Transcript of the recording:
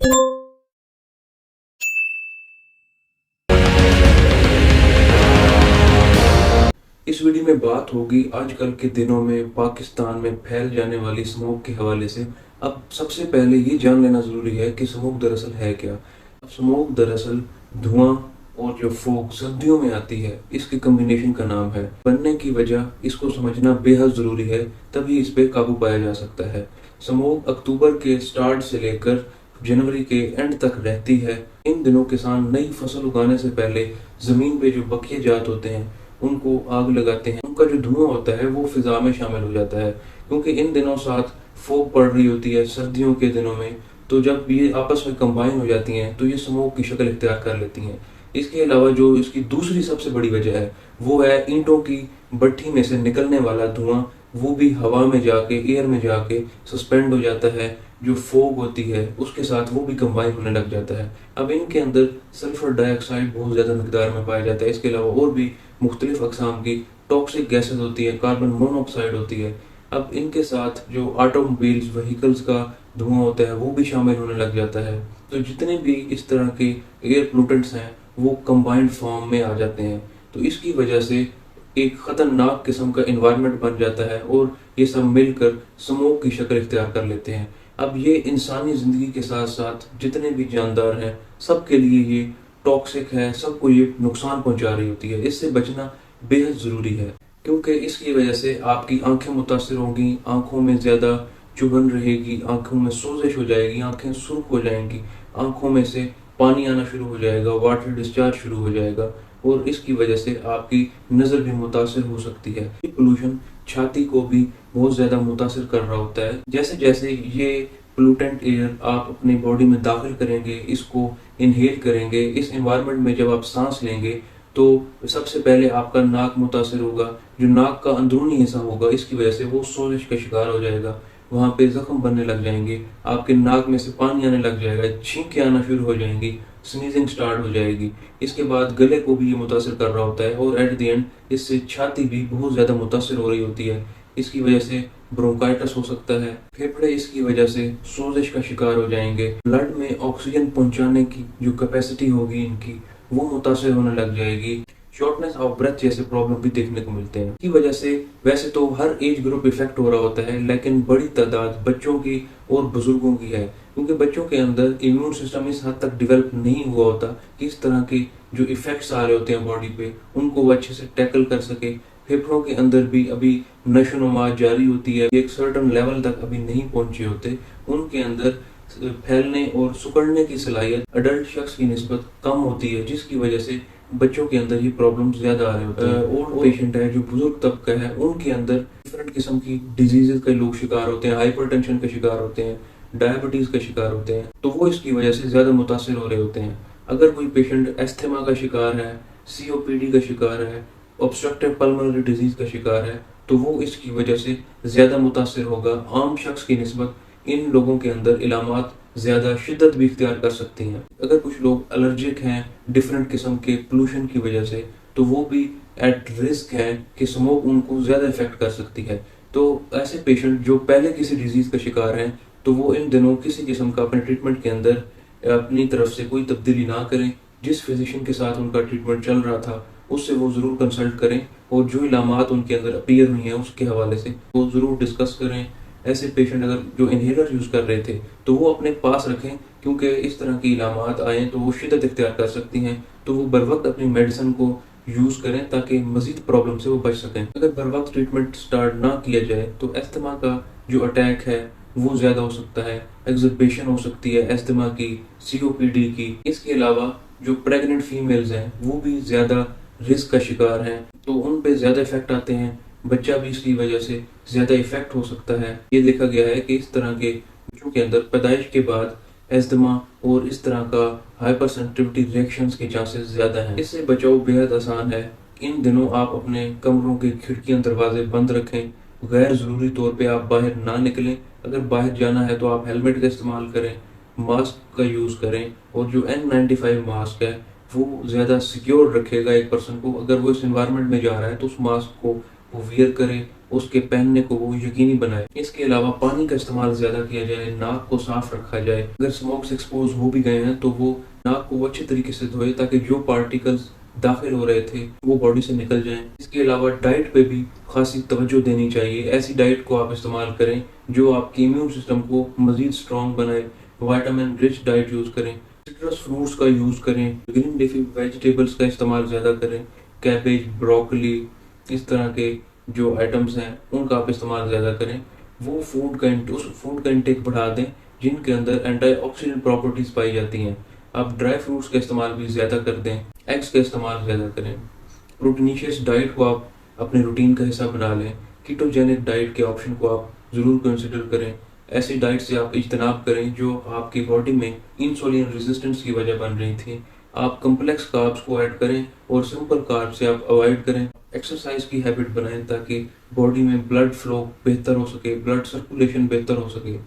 इस वीडियो में बात होगी आजकल के दिनों में पाकिस्तान में फैल जाने वाली स्मोक के हवाले से। अब सबसे पहले ये जान लेना ज़रूरी है कि स्मोक दरअसल है क्या। अब स्मोक दरअसल धुआं और जो फोग सर्दियों में आती है, इसके कम्बिनेशन का नाम है। बनने की वजह इसको समझना बेहद ज़रूरी है, तभी इस पे काबू पाया जा सकता है। स्मोक अक्टूबर के स्टार्ट से लेकर जनवरी के एंड तक रहती है। इन दिनों किसान नई फसल उगाने से पहले ज़मीन पे जो बकिए जात होते हैं उनको आग लगाते हैं। उनका जो धुआं होता है वो फिजा में शामिल हो जाता है, क्योंकि इन दिनों साथ फोग पड़ रही होती है सर्दियों के दिनों में। तो जब ये आपस में कंबाइन हो जाती हैं तो ये स्मोक की शक्ल इख्तियार कर लेती हैं। इसके अलावा जो इसकी दूसरी सबसे बड़ी वजह है वो है ईंटों की भट्ठी में से निकलने वाला धुआं। वो भी हवा में जाके, एयर में जाके सस्पेंड हो जाता है। जो फोग होती है उसके साथ वो भी कंबाइन होने लग जाता है। अब इनके अंदर सल्फर डाइऑक्साइड बहुत ज़्यादा मिकदार में पाया जाता है। इसके अलावा और भी मुख्तलिफ अक़साम की टॉक्सिक गैसेज होती है, कार्बन मोनोऑक्साइड होती है। अब इनके साथ जो ऑटोमोबाइल्स व्हीकल्स का धुआं होता है वो भी शामिल होने लग जाता है। तो जितने भी इस तरह के एयर पोल्यूटेंट्स हैं वो कंबाइंड फॉर्म में आ जाते हैं। तो इसकी वजह से एक खतरनाक किस्म का इन्वायरमेंट बन जाता है और ये सब मिलकर स्मोक की शक्ल इख्तियार कर लेते हैं। अब ये इंसानी ज़िंदगी के साथ साथ जितने भी जानदार हैं सबके लिए ये टॉक्सिक है, सबको ये नुकसान पहुंचा रही होती है। इससे बचना बेहद ज़रूरी है, क्योंकि इसकी वजह से आपकी आंखें मुतासर होंगी, आंखों में ज़्यादा चुभन रहेगी, आंखों में सोजिश हो जाएगी, आंखें सुर्ख हो जाएंगी, आंखों में से पानी आना शुरू हो जाएगा, वाटर डिस्चार्ज शुरू हो जाएगा और इसकी वजह से आपकी नज़र भी मुतासर हो सकती है। ये पोल्यूशन छाती को भी बहुत ज़्यादा मुतासर कर रहा होता है। जैसे जैसे ये पोल्यूटेंट एयर आप अपनी बॉडी में दाखिल करेंगे, इसको इनहेल करेंगे, इस एनवायरनमेंट में जब आप सांस लेंगे तो सबसे पहले आपका नाक मुतासर होगा। जो नाक का अंदरूनी हिस्सा होगा इसकी वजह से वो सोजिश का शिकार हो जाएगा, वहाँ पे जख्म बनने लग जाएंगे, आपके नाक में से पानी आने लग जाएगा, छींकें आना शुरू हो जाएंगी, स्नीजिंग स्टार्ट हो जाएगी। इसके बाद गले को भी ये मुतासर कर रहा होता है और एट द एंड इससे छाती भी बहुत ज़्यादा मुतासर हो रही होती है। इसकी वजह से ब्रोंकाइटिस हो सकता है, फेफड़े इसकी वजह से सोजिश का शिकार हो जाएंगे, ब्लड में ऑक्सीजन पहुंचाने की जो कैपेसिटी होगी इनकी वो मुतासर होने लग जाएगी, शॉर्टनेस ऑफ ब्रेथ जैसे प्रॉब्लम भी देखने को मिलते हैं। की वजह से वैसे तो हर एज ग्रुप इफेक्ट हो रहा होता है, लेकिन बड़ी तादाद बच्चों की और बुजुर्गों की है, क्योंकि बच्चों के अंदर इम्यून सिस्टम इस हद तक डेवलप नहीं हुआ होता कि इस तरह के जो इफेक्ट्स आ रहे होते हैं बॉडी पे उनको वो अच्छे से टैकल कर सके। फेफड़ों के अंदर भी अभी नशोनुमा जारी होती है, एक सर्टन लेवल तक अभी नहीं पहुंचे होते, उनके अंदर फैलने और सिकुड़ने की सलाहियत अडल्ट शख्स की निस्बत कम होती है, जिसकी वजह से बच्चों के अंदर ये प्रॉब्लम ज्यादा आ रहे होते हैं। ओल्ड पेशेंट है, जो बुजुर्ग तबका है, उनके अंदर डिफरेंट किस्म की डिजीजेस के लोग शिकार होते हैं, हाइपरटेंशन का शिकार होते हैं, डायबिटीज का शिकार होते हैं, तो वो इसकी वजह से ज्यादा मुतासर हो रहे होते हैं। अगर कोई पेशेंट एस्थमा का शिकार है, सीओपीडी का शिकार है, ऑब्स्ट्रक्टिव पल्मोनरी डिजीज का शिकार है, तो वो इसकी वजह से ज्यादा मुतासर होगा। आम शख्स की निस्बत इन लोगों के अंदर इलामात ज्यादा शिद्दत भी इख्तियार कर सकती हैं। अगर कुछ लोग एलर्जिक हैं डिफरेंट किस्म के पोल्यूशन की वजह से, तो वो भी एट रिस्क है कि स्मोक उनको ज्यादा इफेक्ट कर सकती है। तो ऐसे पेशेंट जो पहले किसी डिजीज का शिकार हैं, तो वो इन दिनों किसी किस्म का अपने ट्रीटमेंट के अंदर अपनी तरफ से कोई तब्दीली ना करें। जिस फिजिशियन के साथ उनका ट्रीटमेंट चल रहा था उससे वो जरूर कंसल्ट करें और जो इलामात उनके अंदर अपीयर हुई हैं उसके हवाले से वो जरूर डिस्कस करें। ऐसे पेशेंट अगर जो इनहेलर यूज कर रहे थे तो वो अपने पास रखें, क्योंकि इस तरह की इलामात आए तो वो शिद्दत इख्तियार कर सकती हैं, तो वो बर वक्त अपनी मेडिसिन को यूज करें ताकि मजीद प्रॉब्लम से वो बच सकें। अगर बर वक्त ट्रीटमेंट स्टार्ट ना किया जाए तो एस्थमा का जो अटैक है वो ज्यादा हो सकता है, एक्सर्बेशन हो सकती है एस्थमा की, सीओपीडी की। इसके अलावा जो प्रेग्नेंट फीमेल्स हैं वो भी ज्यादा रिस्क का शिकार हैं, तो उन पे ज्यादा इफेक्ट आते हैं, बच्चा भी इसकी वजह से ज्यादा इफेक्ट हो सकता है। ये देखा गया है कि इस तरह के बच्चों के अंदर पैदाइश के बाद एस्थमा और इस तरह का हाइपर सेंसिटिविटी रिएक्शंस के चांसेस ज्यादा हैं। इससे बचाव बेहद आसान है। इन दिनों आप अपने कमरों के खिड़कियां दरवाजे बंद रखें, गैर जरूरी तौर पे आप बाहर ना निकलें। अगर बाहर जाना है तो आप हेलमेट का इस्तेमाल करें, मास्क का यूज करें, और जो N95 मास्क है वो ज्यादा सिक्योर रखेगा एक पर्सन को। अगर वो इस एनवायरनमेंट में जा रहा है तो उस मास्क को वो वियर करे उसके पहनने को वो यकीनी बनाए। इसके अलावा पानी का इस्तेमाल ज़्यादा किया जाए, नाक को साफ रखा जाए। अगर स्मोक से एक्सपोज हो भी गए हैं तो वो नाक को अच्छे तरीके से धोए ताकि जो पार्टिकल्स दाखिल हो रहे थे वो बॉडी से निकल जाएं। इसके अलावा डाइट पे भी खासी तवज्जो देनी चाहिए। ऐसी डाइट को आप इस्तेमाल करें जो आपके इम्यून सिस्टम को मज़ीद स्ट्रॉन्ग बनाए। विटामिन रिच डाइट यूज़ करें, सिट्रस फ्रूट्स का यूज़ करें, ग्रीन लीफी वेजिटेबल्स का इस्तेमाल ज़्यादा करें, कैबेज, ब्रोकली, इस तरह के जो आइटम्स हैं उनका आप इस्तेमाल ज़्यादा करें। वो उस फूड का इंटेक बढ़ा दें जिनके अंदर एंटीऑक्सीडेंट प्रॉपर्टीज़ पाई जाती हैं। आप ड्राई फ्रूट्स का इस्तेमाल भी ज़्यादा कर दें, एग्स का इस्तेमाल ज़्यादा करें। प्रोटीनिशियस डाइट को आप अपने रूटीन का हिस्सा बना लें। कीटोजेनिक डाइट के ऑप्शन को आप ज़रूर कंसिडर करें। ऐसी डाइट से आप इज्तनाब करें जो आपकी बॉडी में इंसुलिन रेजिस्टेंस की वजह बन रही थी। आप कम्प्लेक्स कार्ब्स को ऐड करें और सिंपल कार्ब से आप अवॉइड करें। एक्सरसाइज की हैबिट बनाएं ताकि बॉडी में ब्लड फ्लो बेहतर हो सके, ब्लड सर्कुलेशन बेहतर हो सके।